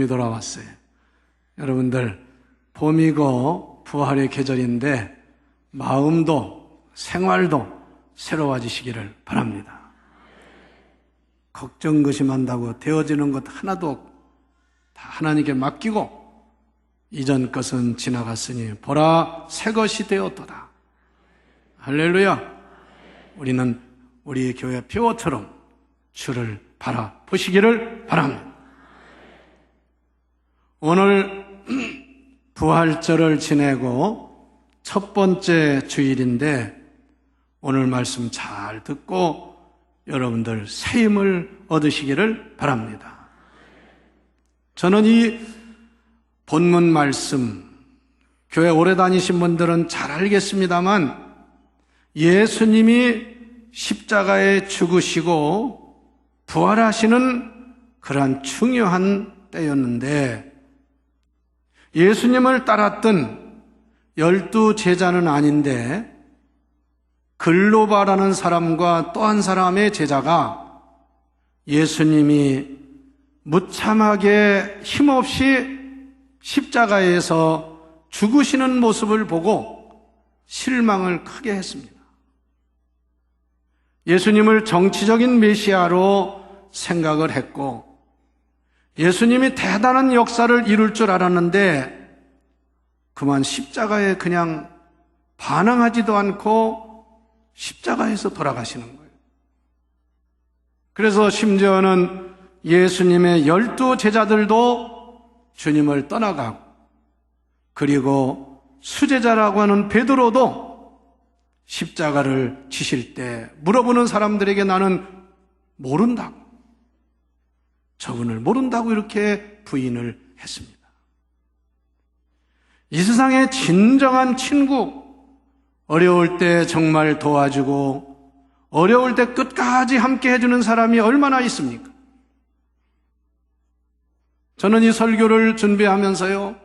봄이 돌아왔어요. 여러분들, 봄이고 부활의 계절인데 마음도 생활도 새로워지시기를 바랍니다. 걱정 근심한다고 되어지는 것 하나도 다 하나님께 맡기고 이전 것은 지나갔으니 보라 새 것이 되었도다. 할렐루야. 우리는 우리 교회 표어처럼 주를 바라보시기를 바랍니다. 오늘 부활절을 지내고 첫 번째 주일인데 오늘 말씀 잘 듣고 여러분들 새 힘을 얻으시기를 바랍니다. 저는 이 본문 말씀, 교회 오래 다니신 분들은 잘 알겠습니다만 예수님이 십자가에 죽으시고 부활하시는 그러한 중요한 때였는데 예수님을 따랐던 12 제자는 아닌데 글로바라는 사람과 또 한 사람의 제자가 예수님이 무참하게 힘없이 십자가에서 죽으시는 모습을 보고 실망을 크게 했습니다. 예수님을 정치적인 메시아로 생각을 했고 예수님이 대단한 역사를 이룰 줄 알았는데 그만 십자가에 그냥 반응하지도 않고 십자가에서 돌아가시는 거예요. 그래서 심지어는 예수님의 12 제자들도 주님을 떠나가고 그리고 수제자라고 하는 베드로도 십자가를 지실 때 물어보는 사람들에게 나는 모른다고, 저분을 모른다고 이렇게 부인을 했습니다. 이 세상의 진정한 친구, 어려울 때 정말 도와주고 어려울 때 끝까지 함께 해주는 사람이 얼마나 있습니까? 저는 이 설교를 준비하면서요,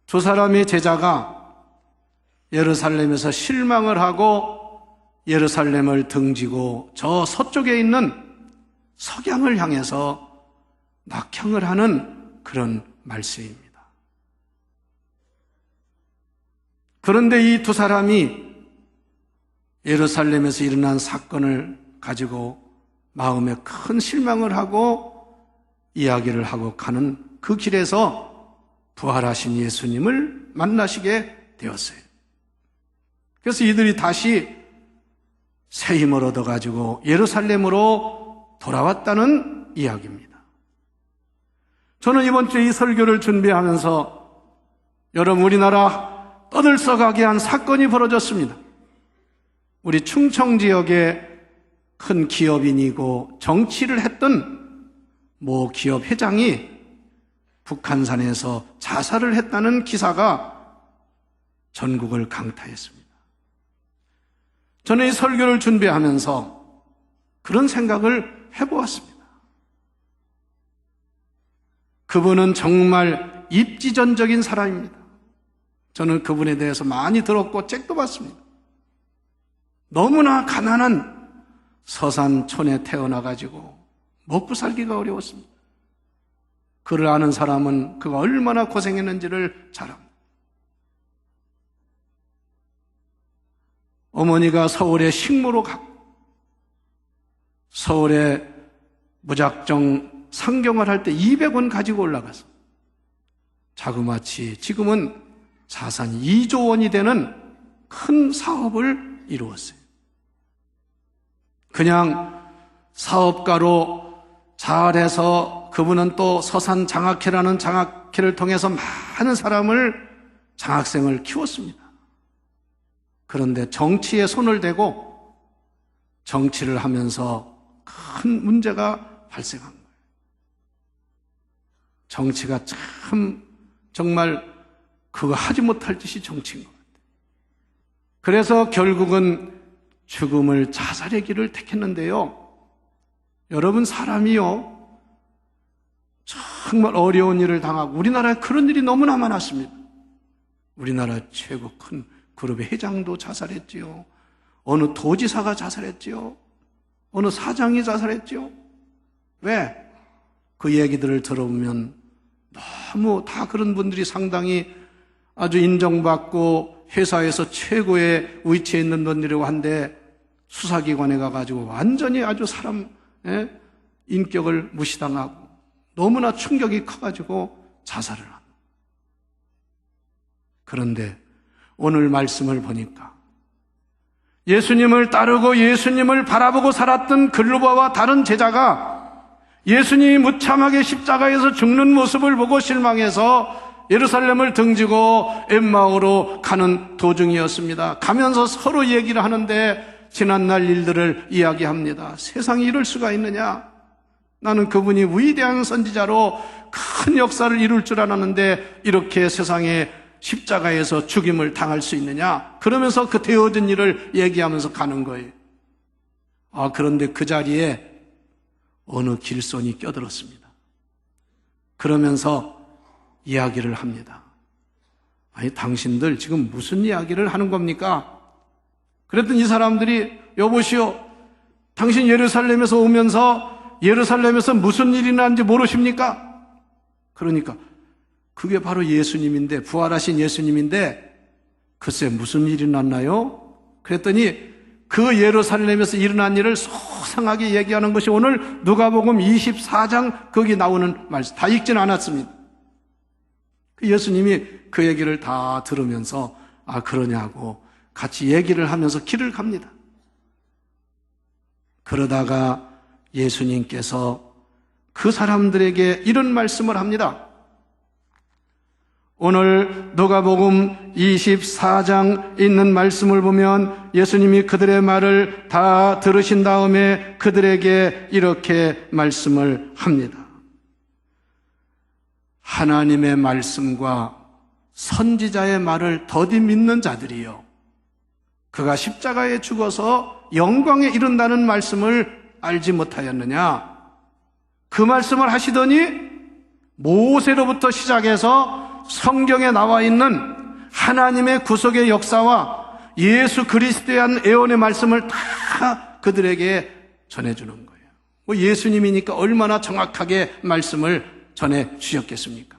두 사람의 제자가 예루살렘에서 실망을 하고 예루살렘을 등지고 저 서쪽에 있는 석양을 향해서 낙향을 하는 그런 말씀입니다. 그런데 이 두 사람이 예루살렘에서 일어난 사건을 가지고 마음에 큰 실망을 하고 이야기를 하고 가는 그 길에서 부활하신 예수님을 만나시게 되었어요. 그래서 이들이 다시 새 힘을 얻어가지고 예루살렘으로 돌아왔다는 이야기입니다. 저는 이번 주에 이 설교를 준비하면서 여러분, 우리나라 떠들썩하게 한 사건이 벌어졌습니다. 우리 충청 지역의 큰 기업인이고 정치를 했던 모 기업 회장이 북한산에서 자살을 했다는 기사가 전국을 강타했습니다. 저는 이 설교를 준비하면서 그런 생각을 해보았습니다. 그분은 정말 입지전적인 사람입니다. 저는 그분에 대해서 많이 들었고 책도 봤습니다. 너무나 가난한 서산촌에 태어나가지고 먹고 살기가 어려웠습니다. 그를 아는 사람은 그가 얼마나 고생했는지를 잘 압니다. 어머니가 서울에 식모로 갔고 서울에 무작정 상경을 할 때 200원 가지고 올라가서 자그마치 지금은 자산 2조 원이 되는 큰 사업을 이루었어요. 그냥 사업가로 잘해서 그분은 또 서산 장학회라는 장학회를 통해서 많은 사람을, 장학생을 키웠습니다. 그런데 정치에 손을 대고 정치를 하면서 큰 문제가 발생한 거예요. 정치가 참 정말 그거 하지 못할 짓이 정치인 것 같아요. 그래서 결국은 죽음을, 자살의 길을 택했는데요. 여러분, 사람이요, 정말 어려운 일을 당하고, 우리나라에 그런 일이 너무나 많았습니다. 우리나라 최고 큰 그룹의 회장도 자살했지요. 어느 도지사가 자살했지요. 어느 사장이 자살했지요. 왜? 그 얘기들을 들어보면 너무 다 그런 분들이 상당히 아주 인정받고 회사에서 최고의 위치에 있는 분들이라고 한데 수사기관에 가가지고 완전히 아주 사람 인격을 무시당하고 너무나 충격이 커가지고 자살을 합니다. 그런데 오늘 말씀을 보니까 예수님을 따르고 예수님을 바라보고 살았던 글로바와 다른 제자가 예수님이 무참하게 십자가에서 죽는 모습을 보고 실망해서 예루살렘을 등지고 엠마오로 가는 도중이었습니다. 가면서 서로 얘기를 하는데 지난날 일들을 이야기합니다. 세상에 이럴 수가 있느냐? 나는 그분이 위대한 선지자로 큰 역사를 이룰 줄 알았는데 이렇게 세상에 십자가에서 죽임을 당할 수 있느냐? 그러면서 그 되어진 일을 얘기하면서 가는 거예요. 그런데 그 자리에 어느 길손이 껴들었습니다. 그러면서 이야기를 합니다. 아니, 당신들 지금 무슨 이야기를 하는 겁니까? 그랬더니 이 사람들이 여보시오, 당신 예루살렘에서 오면서 예루살렘에서 무슨 일이 났는지 모르십니까? 그러니까 그게 바로 예수님인데, 부활하신 예수님인데 글쎄 무슨 일이 났나요? 그랬더니 그 예루살렘에서 일어난 일을 소상하게 얘기하는 것이 오늘 누가복음 24장 거기 나오는 말씀. 다 읽지는 않았습니다. 예수님이 그 얘기를 다 들으면서 그러냐고 같이 얘기를 하면서 길을 갑니다. 그러다가 예수님께서 그 사람들에게 이런 말씀을 합니다. 오늘 누가복음 24장 있는 말씀을 보면 예수님이 그들의 말을 다 들으신 다음에 그들에게 이렇게 말씀을 합니다. 하나님의 말씀과 선지자의 말을 더디 믿는 자들이요, 그가 십자가에 죽어서 영광에 이른다는 말씀을 알지 못하였느냐? 그 말씀을 하시더니 모세로부터 시작해서 성경에 나와 있는 하나님의 구속의 역사와 예수 그리스도에 대한 예언의 말씀을 다 그들에게 전해주는 거예요. 예수님이니까 얼마나 정확하게 말씀을 전해 주셨겠습니까?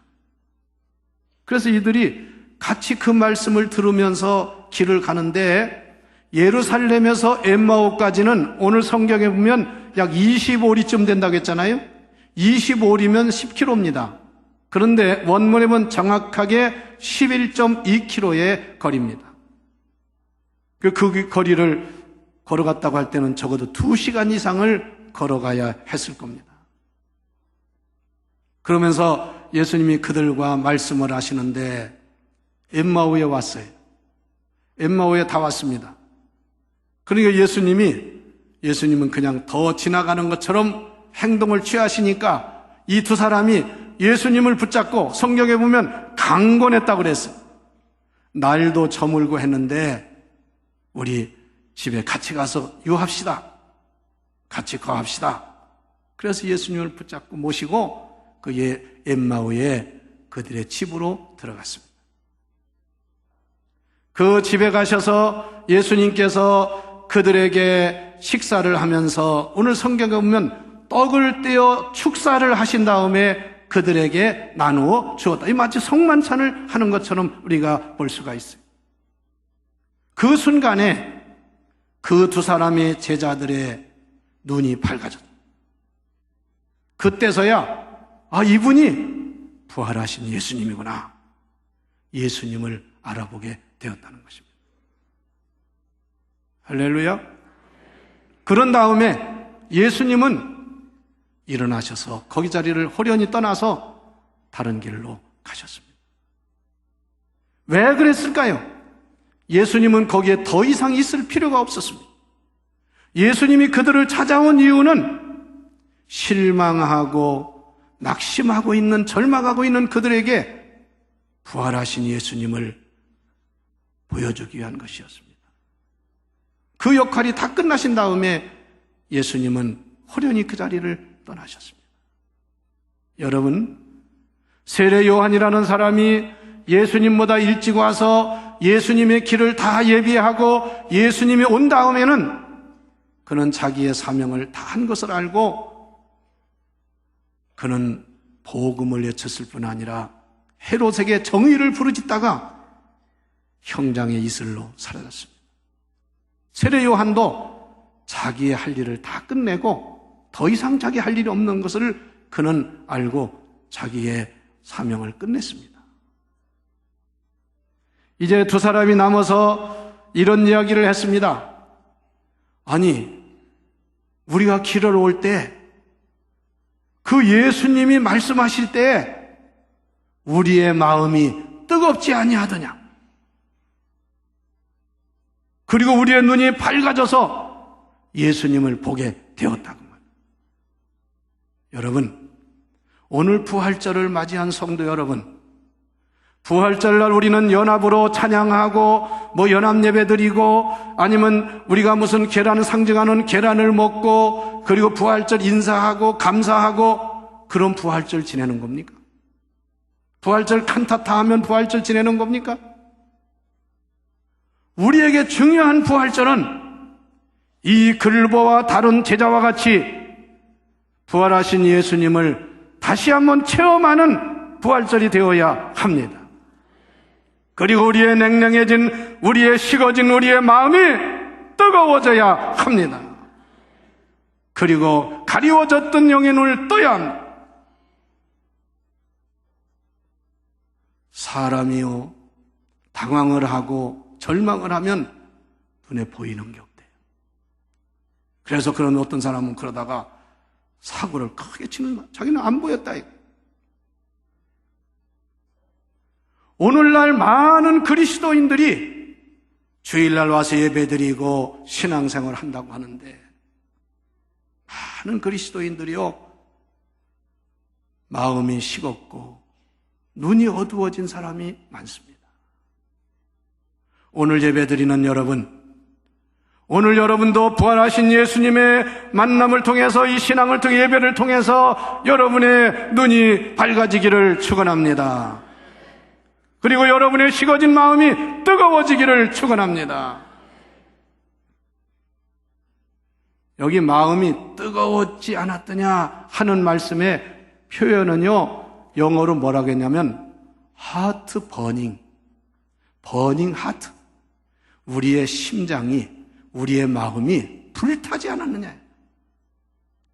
그래서 이들이 같이 그 말씀을 들으면서 길을 가는데 예루살렘에서 엠마오까지는 오늘 성경에 보면 약 25리쯤 된다고 했잖아요. 25리면 10km입니다. 그런데 원문에 보면 정확하게 11.2km의 거리입니다. 그 거리를 걸어갔다고 할 때는 적어도 2시간 이상을 걸어가야 했을 겁니다. 그러면서 예수님이 그들과 말씀을 하시는데 엠마오에 왔어요. 엠마오에 다 왔습니다. 그러니까 예수님은 그냥 더 지나가는 것처럼 행동을 취하시니까 이 두 사람이 예수님을 붙잡고 성경에 보면 강권했다고 그랬어요. 날도 저물고 했는데 우리 집에 같이 가서 유합시다. 같이 거합시다. 그래서 예수님을 붙잡고 모시고 그 엠마오에 그들의 집으로 들어갔습니다. 그 집에 가셔서 예수님께서 그들에게 식사를 하면서 오늘 성경에 보면 떡을 떼어 축사를 하신 다음에 그들에게 나누어 주었다. 이 마치 성만찬을 하는 것처럼 우리가 볼 수가 있어요. 그 순간에 그 두 사람의 제자들의 눈이 밝아졌다. 그때서야 이분이 부활하신 예수님이구나. 예수님을 알아보게 되었다는 것입니다. 할렐루야. 그런 다음에 예수님은 일어나셔서 거기 자리를 호련히 떠나서 다른 길로 가셨습니다. 왜 그랬을까요? 예수님은 거기에 더 이상 있을 필요가 없었습니다. 예수님이 그들을 찾아온 이유는 실망하고 낙심하고 있는, 절망하고 있는 그들에게 부활하신 예수님을 보여주기 위한 것이었습니다. 그 역할이 다 끝나신 다음에 예수님은 호련히 그 자리를 떠나셨습니다. 여러분, 세례 요한이라는 사람이 예수님보다 일찍 와서 예수님의 길을 다 예비하고 예수님이 온 다음에는 그는 자기의 사명을 다 한 것을 알고 그는 복음을 외쳤을 뿐 아니라 헤롯에게 정의를 부르짖다가 형장의 이슬로 사라졌습니다. 세례 요한도 자기의 할 일을 다 끝내고 더 이상 자기 할 일이 없는 것을 그는 알고 자기의 사명을 끝냈습니다. 이제 두 사람이 남아서 이런 이야기를 했습니다. 아니, 우리가 길을 올 때 그 예수님이 말씀하실 때 우리의 마음이 뜨겁지 아니하더냐? 그리고 우리의 눈이 밝아져서 예수님을 보게 되었다고 말합니다. 여러분, 오늘 부활절을 맞이한 성도 여러분, 부활절날 우리는 연합으로 찬양하고 연합 예배 드리고 아니면 우리가 무슨 계란을 상징하는 계란을 먹고 그리고 부활절 인사하고 감사하고 그런 부활절 지내는 겁니까? 부활절 칸타타 하면 부활절 지내는 겁니까? 우리에게 중요한 부활절은 이 글보와 다른 제자와 같이 부활하신 예수님을 다시 한번 체험하는 부활절이 되어야 합니다. 그리고 우리의 냉랭해진, 우리의 식어진 우리의 마음이 뜨거워져야 합니다. 그리고 가리워졌던 영의 눈을 떠야 합니다. 사람이요, 당황을 하고 절망을 하면 눈에 보이는 게 없대요. 그래서 그런 어떤 사람은 그러다가 사고를 크게 치는 거야. 자기는 안 보였다. 오늘날 많은 그리스도인들이 주일날 와서 예배드리고 신앙생활을 한다고 하는데 많은 그리스도인들이요, 마음이 식었고 눈이 어두워진 사람이 많습니다. 오늘 예배드리는 여러분, 오늘 여러분도 부활하신 예수님의 만남을 통해서 이 신앙을 통해 예배를 통해서 여러분의 눈이 밝아지기를 축원합니다. 그리고 여러분의 식어진 마음이 뜨거워지기를 축원합니다. 여기 마음이 뜨거웠지 않았더냐 하는 말씀의 표현은요, 영어로 뭐라고 했냐면 heart burning, burning heart. 우리의 심장이, 우리의 마음이 불타지 않았느냐,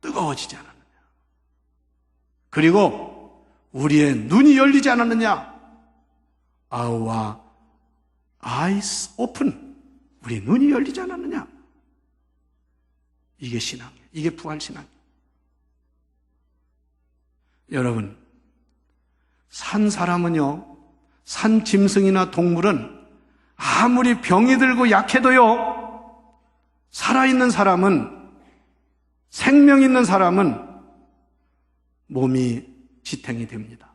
뜨거워지지 않았느냐. 그리고 우리의 눈이 열리지 않았느냐, Our eyes open. 우리 눈이 열리지 않았느냐? 이게 신앙이에요. 이게 부활 신앙이에요. 여러분, 산 사람은요, 산 짐승이나 동물은 아무리 병이 들고 약해도요, 살아있는 사람은, 생명 있는 사람은 몸이 지탱이 됩니다.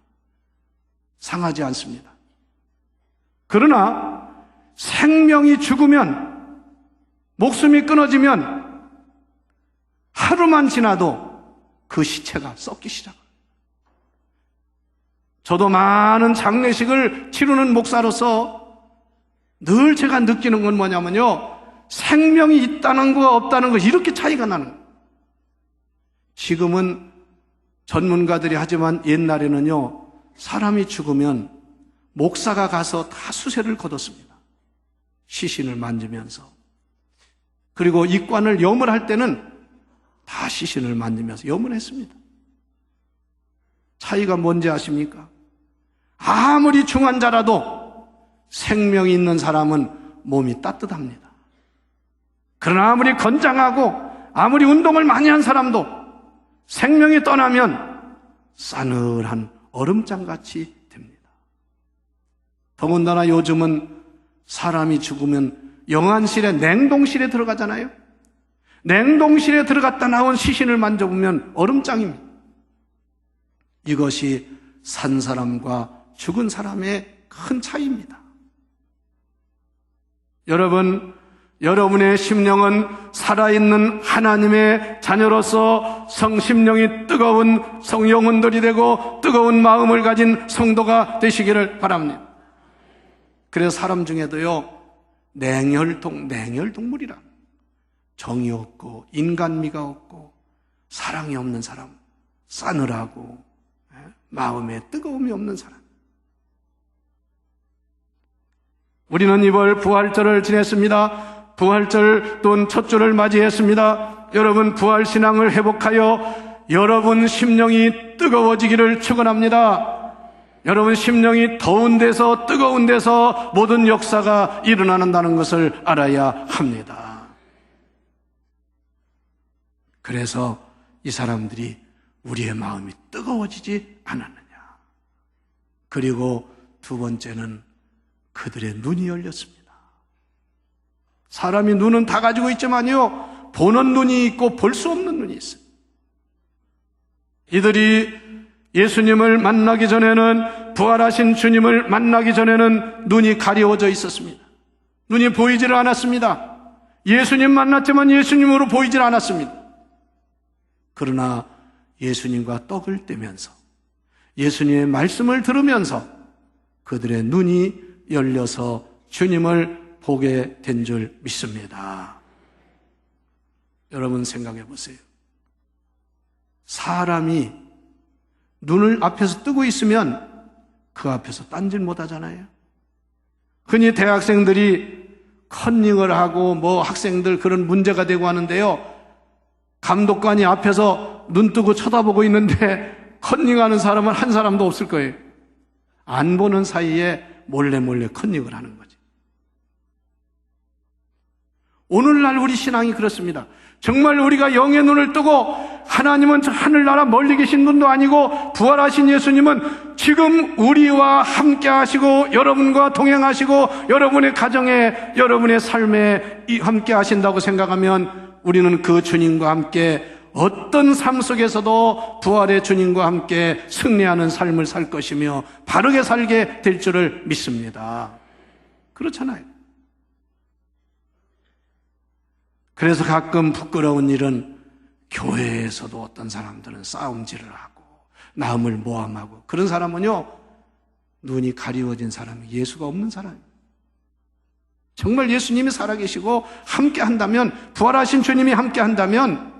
상하지 않습니다. 그러나 생명이 죽으면, 목숨이 끊어지면 하루만 지나도 그 시체가 썩기 시작합니다. 저도 많은 장례식을 치르는 목사로서 늘 제가 느끼는 건 뭐냐면요, 생명이 있다는 거 없다는 거 이렇게 차이가 나는 거예요. 지금은 전문가들이 하지만 옛날에는요, 사람이 죽으면 목사가 가서 다 수세를 거뒀습니다. 시신을 만지면서. 그리고 입관을 염을 할 때는 다 시신을 만지면서 염을 했습니다. 차이가 뭔지 아십니까? 아무리 중환자라도 생명이 있는 사람은 몸이 따뜻합니다. 그러나 아무리 건장하고 아무리 운동을 많이 한 사람도 생명이 떠나면 싸늘한 얼음장같이 됩니다. 더군다나 요즘은 사람이 죽으면 영안실에, 냉동실에 들어가잖아요. 냉동실에 들어갔다 나온 시신을 만져보면 얼음장입니다. 이것이 산 사람과 죽은 사람의 큰 차이입니다. 여러분, 여러분의 심령은 살아있는 하나님의 자녀로서 성심령이 뜨거운 성영혼들이 되고 뜨거운 마음을 가진 성도가 되시기를 바랍니다. 그래서 사람 중에도요, 냉혈동물이라, 정이 없고 인간미가 없고 사랑이 없는 사람, 싸늘하고 마음에 뜨거움이 없는 사람. 우리는 이번 부활절을 지냈습니다. 부활절 또는 첫 주를 맞이했습니다. 여러분 부활 신앙을 회복하여 여러분 심령이 뜨거워지기를 축원합니다. 여러분 심령이 더운 데서 뜨거운 데서 모든 역사가 일어나는다는 것을 알아야 합니다. 그래서 이 사람들이 우리의 마음이 뜨거워지지 않았느냐. 그리고 두 번째는 그들의 눈이 열렸습니다. 사람이 눈은 다 가지고 있지만요, 보는 눈이 있고 볼 수 없는 눈이 있어요. 이들이 예수님을 만나기 전에는, 부활하신 주님을 만나기 전에는 눈이 가려워져 있었습니다. 눈이 보이지를 않았습니다. 예수님 만났지만 예수님으로 보이질 않았습니다. 그러나 예수님과 떡을 떼면서 예수님의 말씀을 들으면서 그들의 눈이 열려서 주님을 보게 된 줄 믿습니다. 여러분 생각해 보세요. 사람이 눈을 앞에서 뜨고 있으면 그 앞에서 딴짓 못 하잖아요. 흔히 대학생들이 컨닝을 하고 학생들 그런 문제가 되고 하는데요. 감독관이 앞에서 눈 뜨고 쳐다보고 있는데 컨닝하는 사람은 한 사람도 없을 거예요. 안 보는 사이에 몰래 컨닝을 하는 거지. 오늘날 우리 신앙이 그렇습니다. 정말 우리가 영의 눈을 뜨고 하나님은 저 하늘나라 멀리 계신 분도 아니고 부활하신 예수님은 지금 우리와 함께 하시고 여러분과 동행하시고 여러분의 가정에 여러분의 삶에 함께 하신다고 생각하면 우리는 그 주님과 함께 어떤 삶 속에서도 부활의 주님과 함께 승리하는 삶을 살 것이며 바르게 살게 될 줄을 믿습니다. 그렇잖아요. 그래서 가끔 부끄러운 일은 교회에서도 어떤 사람들은 싸움질을 하고 남을 모함하고 그런 사람은요, 눈이 가리워진 사람이 예수가 없는 사람이에요. 정말 예수님이 살아계시고 함께 한다면, 부활하신 주님이 함께 한다면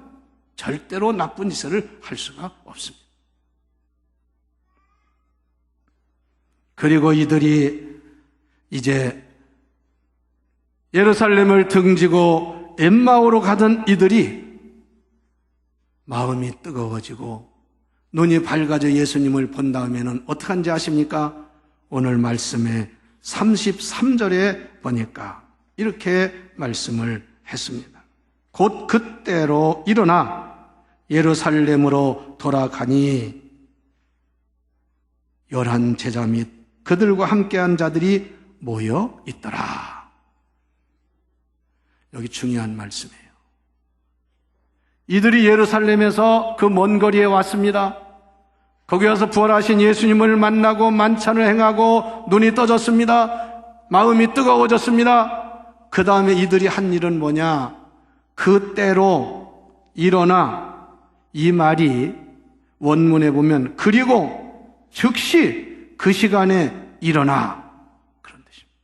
절대로 나쁜 짓을 할 수가 없습니다. 그리고 이들이 이제 예루살렘을 등지고 엠마오로 가던 이들이 마음이 뜨거워지고 눈이 밝아져 예수님을 본 다음에는 어떻게 한지 아십니까? 오늘 말씀에 33절에 보니까 이렇게 말씀을 했습니다. 곧 그때로 일어나 예루살렘으로 돌아가니 11 제자 및 그들과 함께한 자들이 모여 있더라. 여기 중요한 말씀이에요. 이들이 예루살렘에서 그 먼 거리에 왔습니다. 거기 와서 부활하신 예수님을 만나고 만찬을 행하고 눈이 떠졌습니다. 마음이 뜨거워졌습니다. 그 다음에 이들이 한 일은 뭐냐? 그때로 일어나, 이 말이 원문에 보면 그리고 즉시 그 시간에 일어나, 그런 뜻입니다.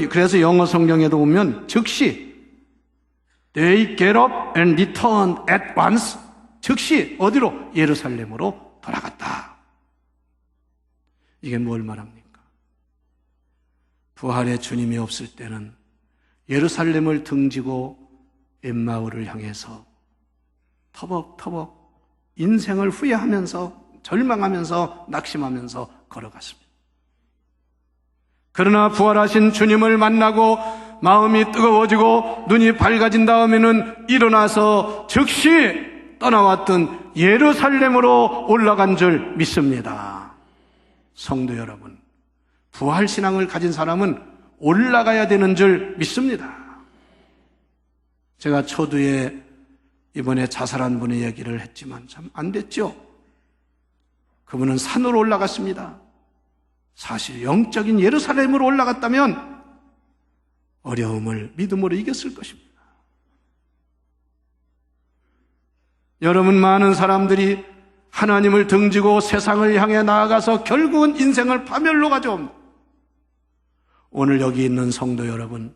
그래서 영어 성경에도 보면 즉시 They get up and returned at once. 즉시 어디로? 예루살렘으로 돌아갔다. 이게 뭘 말합니까? 부활의 주님이 없을 때는 예루살렘을 등지고 엠마오를 향해서 터벅터벅 인생을 후회하면서 절망하면서 낙심하면서 걸어갔습니다. 그러나 부활하신 주님을 만나고 마음이 뜨거워지고 눈이 밝아진 다음에는 일어나서 즉시 떠나왔던 예루살렘으로 올라간 줄 믿습니다. 성도 여러분, 부활신앙을 가진 사람은 올라가야 되는 줄 믿습니다. 제가 초두에 이번에 자살한 분의 얘기를 했지만 참 안 됐죠. 그분은 산으로 올라갔습니다. 사실 영적인 예루살렘으로 올라갔다면 어려움을 믿음으로 이겼을 것입니다. 여러분, 많은 사람들이 하나님을 등지고 세상을 향해 나아가서 결국은 인생을 파멸로 가져옵니다. 오늘 여기 있는 성도 여러분,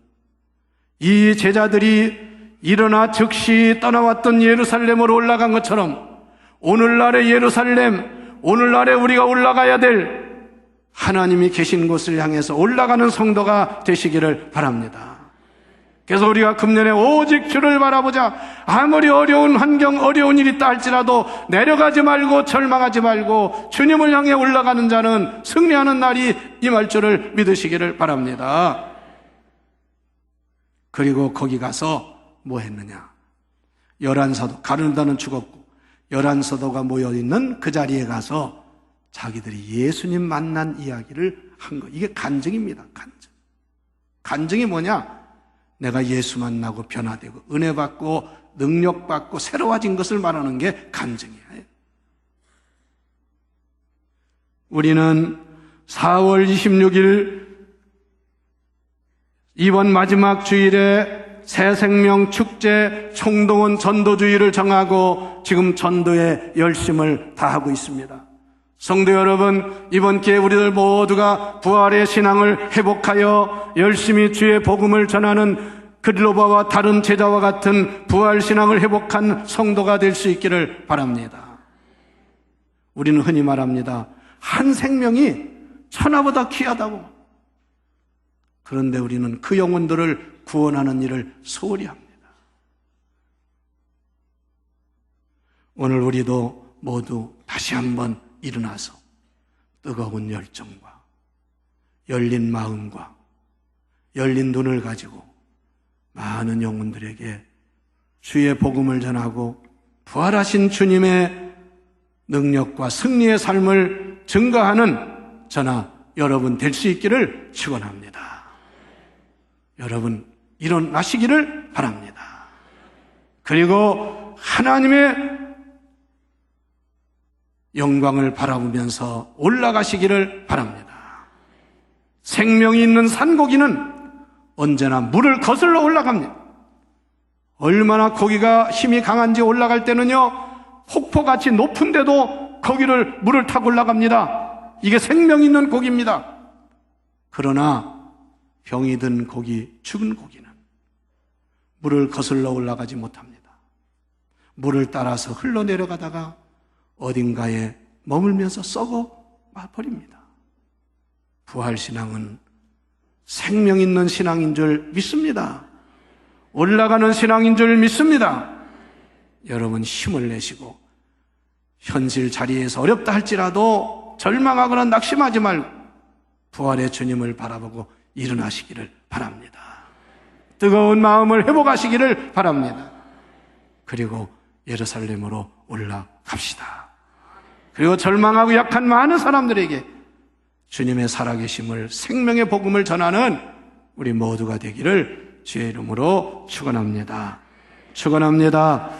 이 제자들이 일어나 즉시 떠나왔던 예루살렘으로 올라간 것처럼 오늘날의 예루살렘, 오늘날의 우리가 올라가야 될 하나님이 계신 곳을 향해서 올라가는 성도가 되시기를 바랍니다. 그래서 우리가 금년에 오직 주를 바라보자. 아무리 어려운 환경, 어려운 일이 있다 할지라도 내려가지 말고 절망하지 말고 주님을 향해 올라가는 자는 승리하는 날이 임할 줄을 믿으시기를 바랍니다. 그리고 거기 가서 뭐 했느냐? 11사도, 가룟유다는 죽었고 11사도가 모여있는 그 자리에 가서 자기들이 예수님 만난 이야기를 한 거. 이게 간증입니다. 간증. 간증이 뭐냐? 내가 예수 만나고 변화되고 은혜 받고 능력 받고 새로워진 것을 말하는 게 간증이에요. 우리는 4월 26일 이번 마지막 주일에 새생명 축제 총동원 전도주의를 정하고 지금 전도에 열심을 다하고 있습니다. 성도 여러분, 이번 기회에 우리들 모두가 부활의 신앙을 회복하여 열심히 주의 복음을 전하는 글로바와 다른 제자와 같은 부활 신앙을 회복한 성도가 될 수 있기를 바랍니다. 우리는 흔히 말합니다. 한 생명이 천하보다 귀하다고. 그런데 우리는 그 영혼들을 구원하는 일을 소홀히 합니다. 오늘 우리도 모두 다시 한번 일어나서 뜨거운 열정과 열린 마음과 열린 눈을 가지고 많은 영혼들에게 주의 복음을 전하고 부활하신 주님의 능력과 승리의 삶을 증거하는 저나 여러분 될 수 있기를 축원합니다. 여러분 일어나시기를 바랍니다. 그리고 하나님의 영광을 바라보면서 올라가시기를 바랍니다. 생명이 있는 산고기는 언제나 물을 거슬러 올라갑니다. 얼마나 고기가 힘이 강한지 올라갈 때는요, 폭포같이 높은데도 거기를 물을 타고 올라갑니다. 이게 생명 있는 고기입니다. 그러나 병이 든 고기, 죽은 고기는 물을 거슬러 올라가지 못합니다. 물을 따라서 흘러내려가다가 어딘가에 머물면서 썩어 버립니다. 부활신앙은 생명 있는 신앙인 줄 믿습니다. 올라가는 신앙인 줄 믿습니다. 여러분 힘을 내시고 현실 자리에서 어렵다 할지라도 절망하거나 낙심하지 말고 부활의 주님을 바라보고 일어나시기를 바랍니다. 뜨거운 마음을 회복하시기를 바랍니다. 그리고 예루살렘으로 올라갑시다. 그리고 절망하고 약한 많은 사람들에게 주님의 살아계심을, 생명의 복음을 전하는 우리 모두가 되기를 주의 이름으로 축원합니다. 축원합니다.